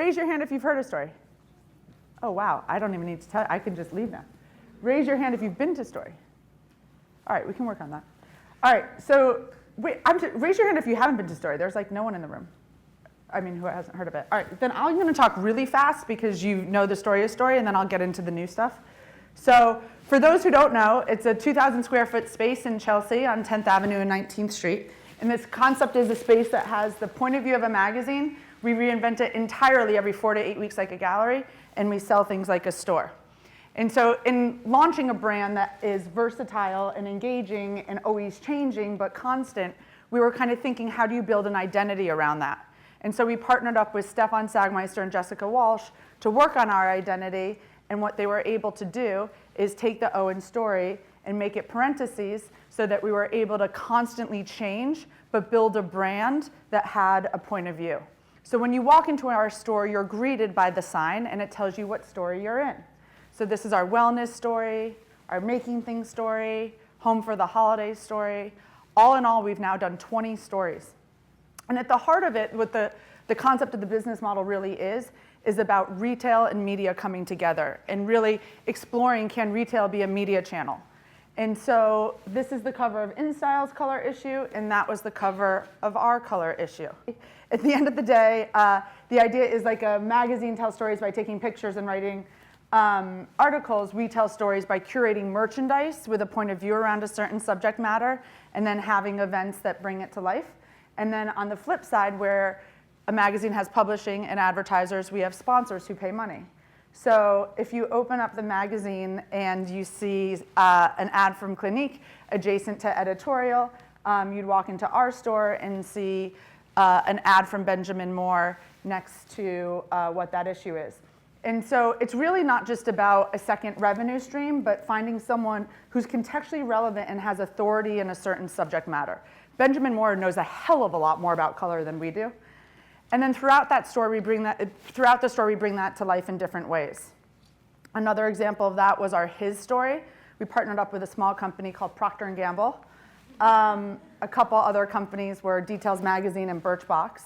Raise your hand if you've heard a story. Oh, wow, I don't even need to tell you. I can just leave now. Raise your hand if you've been to Story. All right, we can work on that. All right, so raise your hand if you haven't been to Story. There's like no one in the room. I mean, who hasn't heard of it. All right, then I'm going to talk really fast because you know the story is Story, and then I'll get into the new stuff. So for those who don't know, it's a 2,000 square foot space in Chelsea on 10th Avenue and 19th Street. And this concept is a space that has the point of view of a magazine. We reinvent it entirely every 4 to 8 weeks like a gallery, and we sell things like a store. And so in launching a brand that is versatile and engaging and always changing but constant, we were kind of thinking, how do you build an identity around that? And so we partnered up with Stefan Sagmeister and Jessica Walsh to work on our identity, and what they were able to do is take the O in Story and make it parentheses so that we were able to constantly change but build a brand that had a point of view. So when you walk into our store, you're greeted by the sign, and it tells you what story you're in. So this is our wellness story, our making things story, home for the holidays story. All in all, we've now done 20 stories. And at the heart of it, what the concept of the business model really is about retail and media coming together and really exploring, can retail be a media channel? And so this is the cover of InStyle's color issue, and that was the cover of our color issue. At the end of the day, the idea is like a magazine tells stories by taking pictures and writing articles. We tell stories by curating merchandise with a point of view around a certain subject matter, and then having events that bring it to life. And then on the flip side, where a magazine has publishing and advertisers, we have sponsors who pay money. So if you open up the magazine and you see an ad from Clinique adjacent to editorial, you'd walk into our store and see an ad from Benjamin Moore next to what that issue is. And so it's really not just about a second revenue stream, but finding someone who's contextually relevant and has authority in a certain subject matter. Benjamin Moore knows a hell of a lot more about color than we do. And then throughout the store, we bring that to life in different ways. Another example of that was our His story. We partnered up with a small company called Procter & Gamble. A couple other companies were Details Magazine and Birchbox.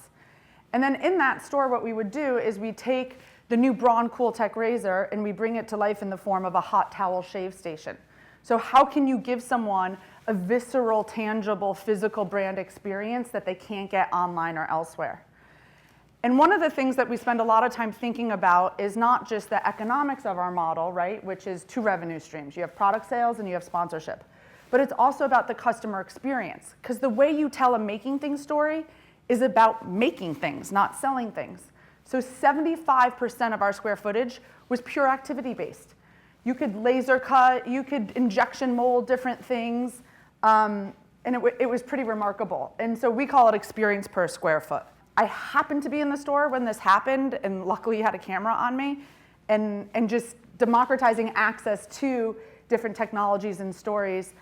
And then in that store, what we would do is we take the new Braun Cool-Tech razor and we bring it to life in the form of a hot towel shave station. So how can you give someone a visceral, tangible, physical brand experience that they can't get online or elsewhere? And one of the things that we spend a lot of time thinking about is not just the economics of our model, right, which is two revenue streams. You have product sales and you have sponsorship. But it's also about the customer experience, because the way you tell a making things story is about making things, not selling things. So 75% of our square footage was pure activity-based. You could laser cut, you could injection mold different things, and it was pretty remarkable. And so we call it experience per square foot. I happened to be in the store when this happened, and luckily had a camera on me, and just democratizing access to different technologies and stories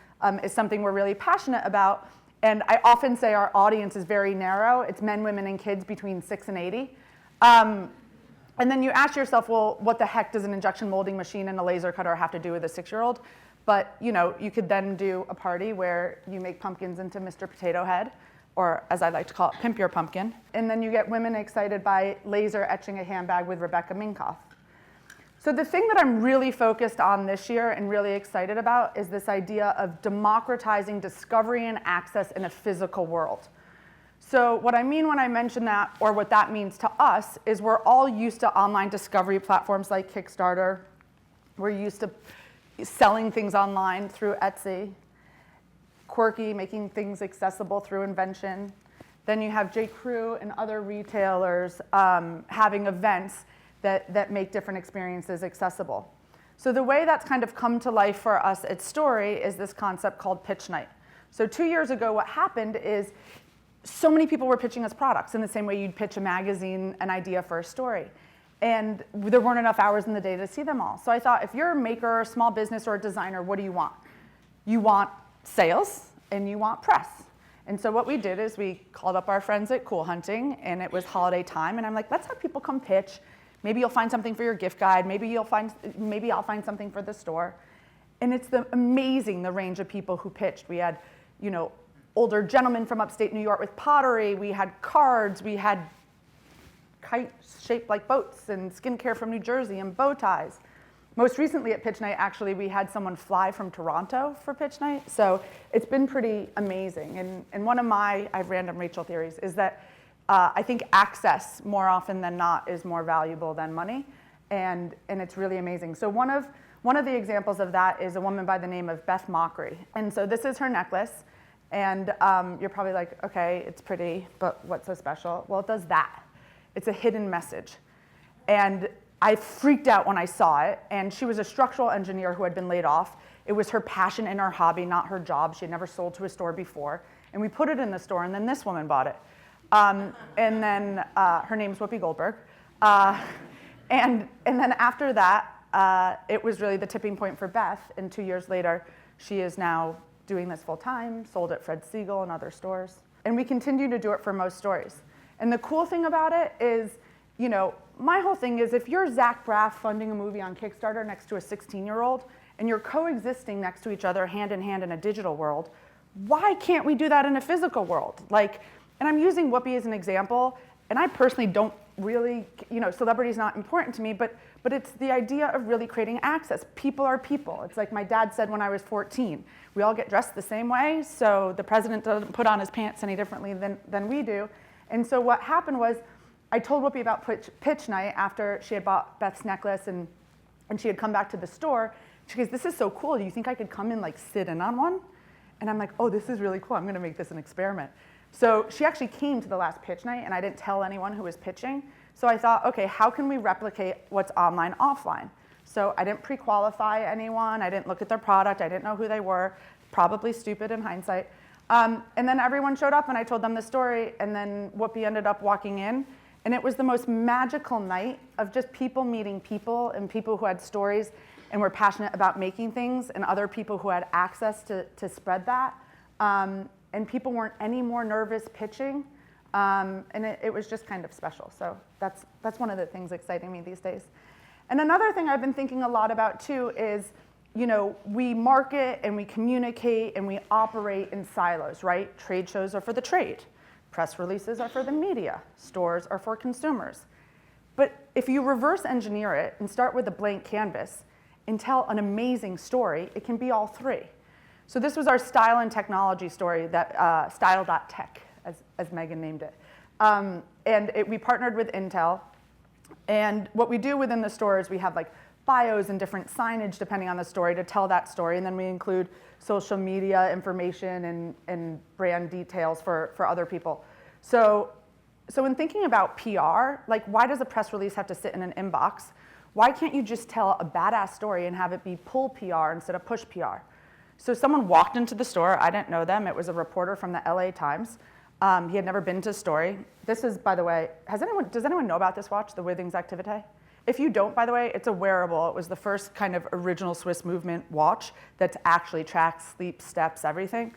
is something we're really passionate about. And I often say our audience is very narrow. It's men, women, and kids between 6 and 80. And then you ask yourself, well, what the heck does an injection molding machine and a laser cutter have to do with a 6-year-old? But you could then do a party where you make pumpkins into Mr. Potato Head, or as I like to call it, pimp your pumpkin. And then you get women excited by laser etching a handbag with Rebecca Minkoff. So the thing that I'm really focused on this year and really excited about is this idea of democratizing discovery and access in a physical world. So what I mean when I mention that, or what that means to us, is we're all used to online discovery platforms like Kickstarter. We're used to selling things online through Etsy. Quirky, making things accessible through Invention. Then you have J.Crew and other retailers having events that make different experiences accessible. So the way that's kind of come to life for us at Story is this concept called Pitch Night. So 2 years ago, what happened is so many people were pitching us products in the same way you'd pitch a magazine, an idea for a story. And there weren't enough hours in the day to see them all. So I thought, if you're a maker, small business, or a designer, what do you want? You want sales, and you want press. And so what we did is we called up our friends at Cool Hunting, and it was holiday time, and I'm like, let's have people come pitch. Maybe you'll find something for your gift guide. Maybe I'll find something for the store. And it's amazing the range of people who pitched. We had, older gentlemen from upstate New York with pottery. We had cards. We had kites shaped like boats, and skincare from New Jersey, and bow ties. Most recently at Pitch Night, actually, we had someone fly from Toronto for Pitch Night. So it's been pretty amazing. And one of my, I have random Rachel theories, is that I think access more often than not is more valuable than money. And it's really amazing. So one of the examples of that is a woman by the name of Beth Mockery. And so this is her necklace. And you're probably like, okay, it's pretty, but what's so special? Well, it does that. It's a hidden message. And I freaked out when I saw it, and she was a structural engineer who had been laid off. It was her passion and her hobby, not her job. She had never sold to a store before. And we put it in the store, and then this woman bought it. And then her name's Whoopi Goldberg. And then after that, it was really the tipping point for Beth. And 2 years later, she is now doing this full time, sold at Fred Segal and other stores. And we continue to do it for most stories. And the cool thing about it is, you know, my whole thing is if you're Zach Braff funding a movie on Kickstarter next to a 16-year-old and you're coexisting next to each other hand in hand in a digital world, why can't we do that in a physical world? Like, and I'm using Whoopi as an example, and I personally don't really, you know, celebrity is not important to me, but it's the idea of really creating access. People are people. It's like my dad said when I was 14, we all get dressed the same way, so the president doesn't put on his pants any differently than we do. And so what happened was, I told Whoopi about Pitch Night after she had bought Beth's necklace and she had come back to the store. She goes, this is so cool. Do you think I could come and like sit in on one? And I'm like, oh, this is really cool. I'm gonna make this an experiment. So she actually came to the last Pitch Night, and I didn't tell anyone who was pitching. So I thought, okay, how can we replicate what's online offline? So I didn't pre-qualify anyone. I didn't look at their product. I didn't know who they were. Probably stupid in hindsight. And then everyone showed up, and I told them the story, and then Whoopi ended up walking in. And it was the most magical night of just people meeting people and people who had stories and were passionate about making things, and other people who had access to spread that. And people weren't any more nervous pitching. And it was just kind of special. So that's one of the things exciting me these days. And another thing I've been thinking a lot about too is, you know, we market and we communicate and we operate in silos, right? Trade shows are for the trade. Press releases are for the media. Stores are for consumers. But if you reverse engineer it and start with a blank canvas and tell an amazing story, it can be all three. So this was our style and technology story, that style.tech, as Megan named it. We partnered with Intel. And what we do within the store is we have like bios and different signage depending on the story to tell that story. And then we include social media information and brand details for other people. So in thinking about PR, like why does a press release have to sit in an inbox? Why can't you just tell a badass story and have it be pull PR instead of push PR? So someone walked into the store. I didn't know them. It was a reporter from the LA Times. He had never been to a story. This is, by the way, does anyone know about this watch, the Withings Activité? If you don't, by the way, it's a wearable. It was the first kind of original Swiss movement watch that actually tracks sleep, steps, everything.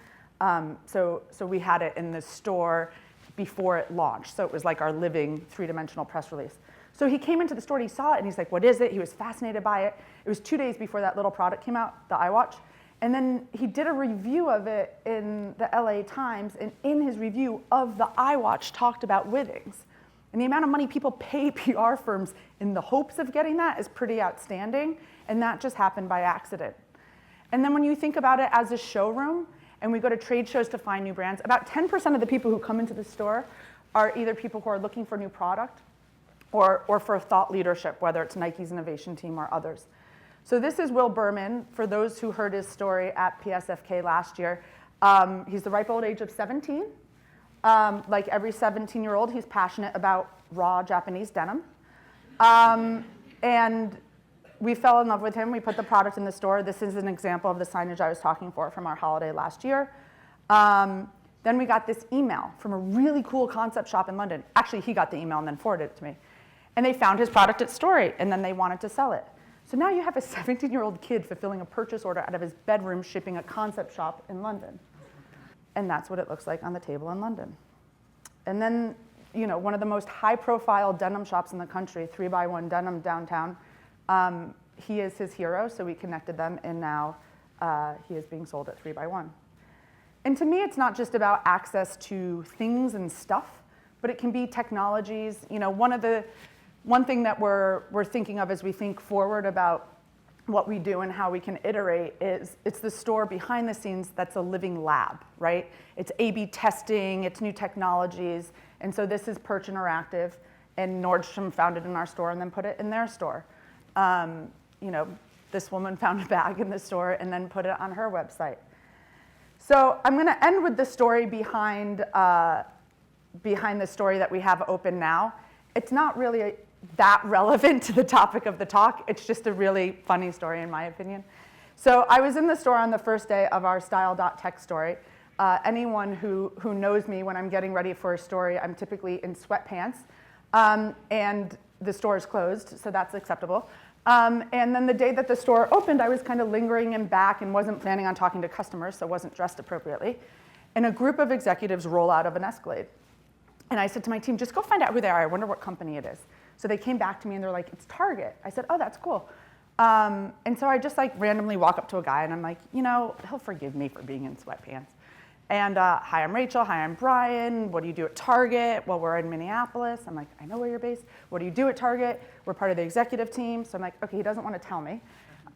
So we had it in the store before it launched. So it was like our living three-dimensional press release. So he came into the store and he saw it and he's like, what is it? He was fascinated by it. It was 2 days before that little product came out, the iWatch. And then he did a review of it in the LA Times, and in his review of the iWatch talked about Withings. And the amount of money people pay PR firms in the hopes of getting that is pretty outstanding, and that just happened by accident. And then when you think about it as a showroom, and we go to trade shows to find new brands, about 10% of the people who come into the store are either people who are looking for new product or for thought leadership, whether it's Nike's innovation team or others. So this is Will Berman, for those who heard his story at PSFK last year. He's the ripe old age of 17. Like every 17-year-old, he's passionate about raw Japanese denim. And we fell in love with him. We put the product in the store. This is an example of the signage I was talking for from our holiday last year. Then we got this email from a really cool concept shop in London. Actually, he got the email and then forwarded it to me. And they found his product at Story, and then they wanted to sell it. So now you have a 17-year-old kid fulfilling a purchase order out of his bedroom shipping a concept shop in London. And that's what it looks like on the table in London. And then, you know, one of the most high-profile denim shops in the country, 3x1 Denim downtown, he is his hero, so we connected them, and now he is being sold at 3x1. And to me, it's not just about access to things and stuff, but it can be technologies. You know, one thing that we're thinking of as we think forward about what we do and how we can iterate is it's the store behind the scenes that's a living lab, right? It's A/B testing, it's new technologies, and so this is Perch Interactive, and Nordstrom found it in our store and then put it in their store. You know, this woman found a bag in the store and then put it on her website. So I'm going to end with the story behind the story that we have open now. It's not really that relevant to the topic of the talk. It's just a really funny story, in my opinion. So I was in the store on the first day of our style.tech story. Anyone who knows me, when I'm getting ready for a story, I'm typically in sweatpants. And the store is closed, so that's acceptable. And then the day that the store opened, I was kind of lingering in back and wasn't planning on talking to customers, so wasn't dressed appropriately. And a group of executives roll out of an Escalade. And I said to my team, just go find out who they are. I wonder what company it is. So they came back to me and they're like, it's Target. I said, oh, that's cool. And so I just like randomly walk up to a guy and I'm like, you know, he'll forgive me for being in sweatpants. And hi, I'm Rachel. Hi, I'm Brian. What do you do at Target? Well, we're in Minneapolis. I'm like, I know where you're based. What do you do at Target? We're part of the executive team. So I'm like, okay, he doesn't want to tell me.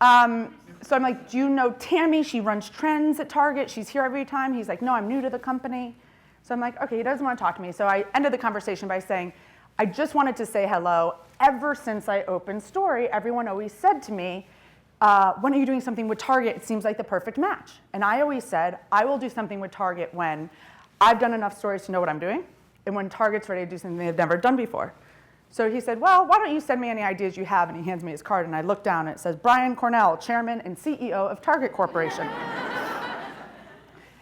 So I'm like, do you know Tammy? She runs trends at Target. She's here every time. He's like, no, I'm new to the company. So I'm like, okay, he doesn't want to talk to me. So I ended the conversation by saying, I just wanted to say hello. Ever since I opened Story, everyone always said to me, when are you doing something with Target? It seems like the perfect match. And I always said, I will do something with Target when I've done enough stories to know what I'm doing, and when Target's ready to do something they've never done before. So he said, well, why don't you send me any ideas you have? And he hands me his card, and I look down, and it says, Brian Cornell, Chairman and CEO of Target Corporation.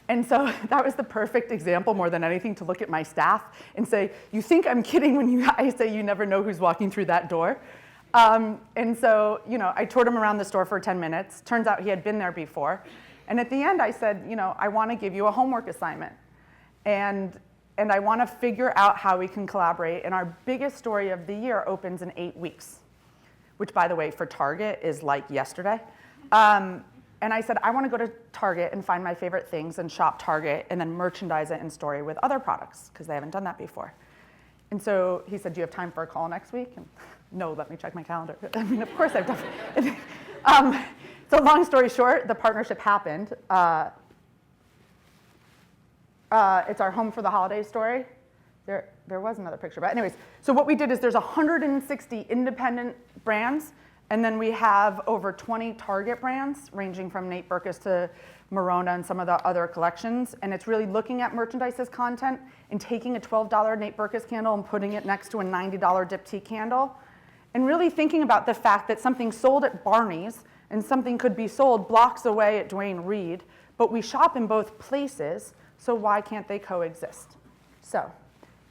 And so that was the perfect example, more than anything, to look at my staff and say, you think I'm kidding when I say you never know who's walking through that door? And so, you know, I toured him around the store for 10 minutes. Turns out he had been there before. And at the end, I said, you know, I want to give you a homework assignment. And I want to figure out how we can collaborate. And our biggest story of the year opens in 8 weeks, which, by the way, for Target is like yesterday. And I said, I want to go to Target and find my favorite things and shop Target and then merchandise it in Story with other products, because they haven't done that before. And so he said, do you have time for a call next week? And no, let me check my calendar. I mean, of course I've done it. So long story short, the partnership happened. It's our Home for the Holidays story. There was another picture, but anyways. So what we did is there's 160 independent brands, and then we have over 20 Target brands, ranging from Nate Berkus to Morona and some of the other collections. And it's really looking at merchandise as content and taking a $12 Nate Berkus candle and putting it next to a $90 Diptyque candle. And really thinking about the fact that something sold at Barney's and something could be sold blocks away at Duane Reade, but we shop in both places, so why can't they coexist? So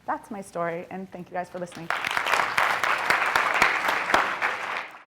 that's my story, and thank you guys for listening.